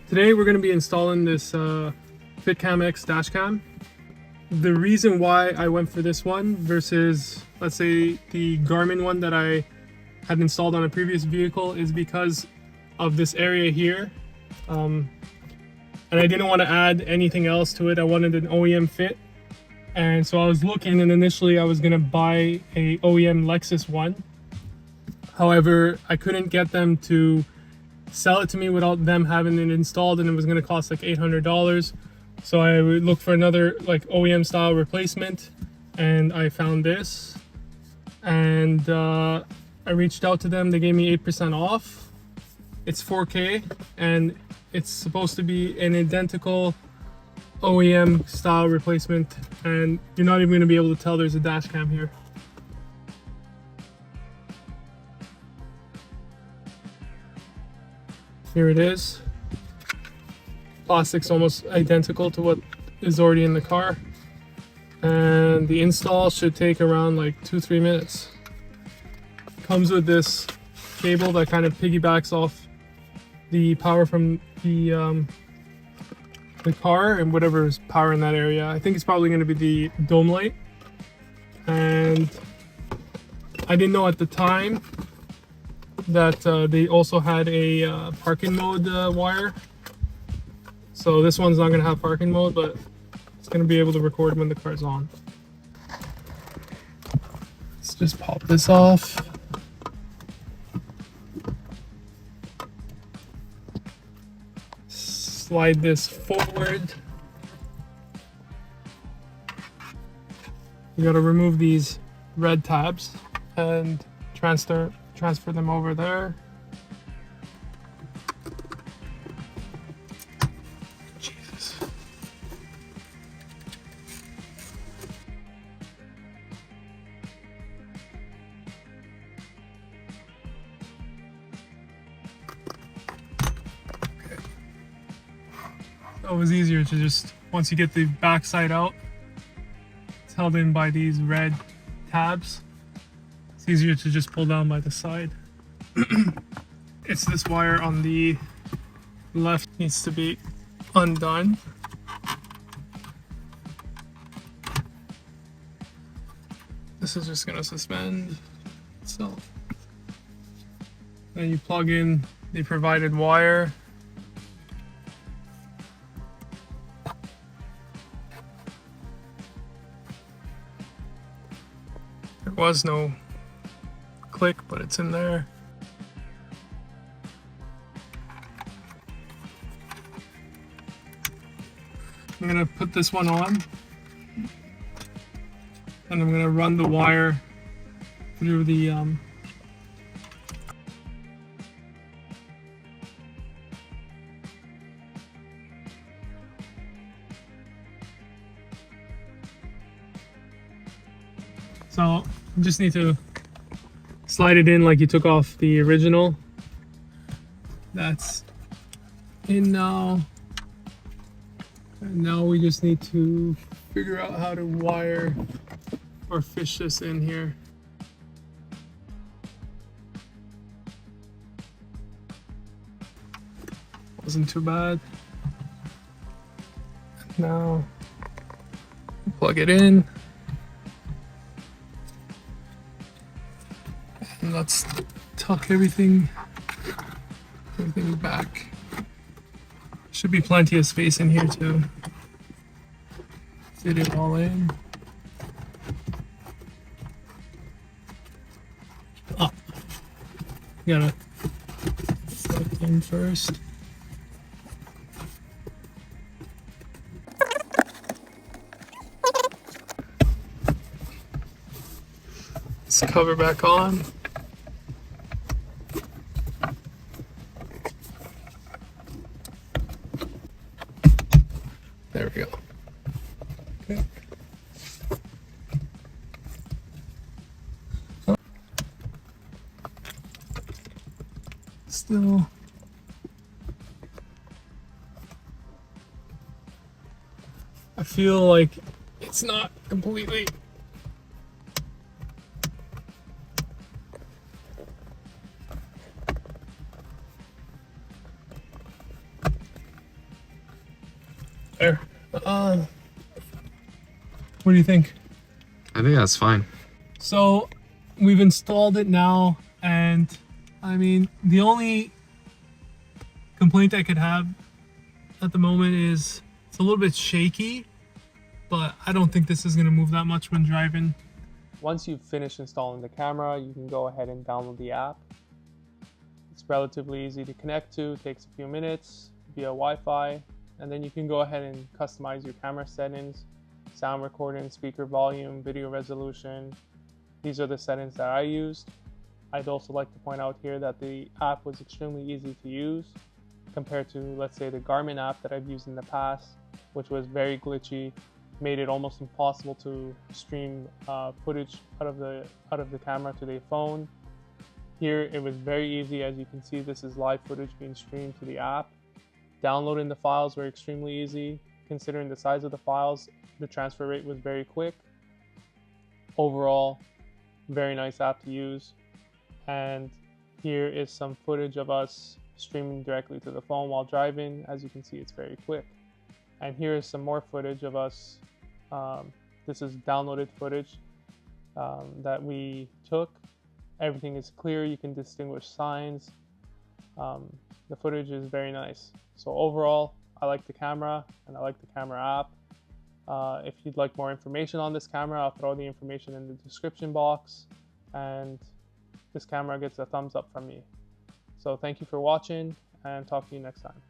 Today we're going to be installing this Fitcamx dash cam. The reason why I went for this one versus, let's say, the Garmin one that I had installed on a previous vehicle is because of this area here. And I didn't want to add anything else to it. I wanted an OEM fit. And so I was looking, and initially I was going to buy a OEM Lexus one. However, I couldn't get them to sell it to me without them having it installed, and it was going to cost like $800. So I would look for another like OEM style replacement, and I found this, and I reached out to them. They gave me 8% off. It's 4K, and it's supposed to be an identical OEM style replacement, and you're not even going to be able to tell there's a dash cam here. Here it is. Plastic's almost identical to what is already in the car, and the install should take around like 2-3 minutes. Comes with this cable that kind of piggybacks off the power from the car and whatever is power in that area. I think it's probably going to be the dome light, and I didn't know at the time that they also had a parking mode wire. So this one's not going to have parking mode, but it's going to be able to record when the car's on. Let's just pop this off. Slide this forward. You got to remove these red tabs and transfer them over there. Jesus. Okay. So it was easier to just, once you get the back side out, it's held in by these red tabs. Easier to just pull down by the side. It's this wire on the left needs to be undone. This is just going to suspend itself. Then you plug in the provided wire. There was no click, but it's in there. I'm gonna put this one on, and I'm gonna run the wire through the so you just need to slide it in like you took off the original. That's in now. And now we just need to figure out how to wire or fish this in here. Wasn't too bad. Now plug it in. And let's tuck everything back. Should be plenty of space in here to fit it all in. Oh, you gotta plug it in first. Let's cover back on. There we go. Okay. Still. I feel like it's not completely. There. What do you think? I think that's fine. So we've installed it now, and I mean, the only complaint I could have at the moment is it's a little bit shaky, but I don't think this is going to move that much when driving. Once you've finished installing the camera, you can go ahead and download the app. It's relatively easy to connect to, takes a few minutes via Wi-Fi, and then you can go ahead and customize your camera settings, sound recording, speaker volume, video resolution. These are the settings that I used. I'd also like to point out here that the app was extremely easy to use compared to, let's say, the Garmin app that I've used in the past, which was very glitchy, made it almost impossible to stream footage out of the camera to the phone. Here it was very easy. As you can see, this is live footage being streamed to the app. Downloading the files were extremely easy. Considering the size of the files, the transfer rate was very quick. Overall, very nice app to use. And here is some footage of us streaming directly to the phone while driving. As you can see, it's very quick. And here is some more footage of us. This is downloaded footage that we took. Everything is clear. You can distinguish signs. The footage is very nice. So overall, I like the camera and I like the camera app. If you'd like more information on this camera, I'll throw the information in the description box. And this camera gets a thumbs up from me. So thank you for watching, and talk to you next time.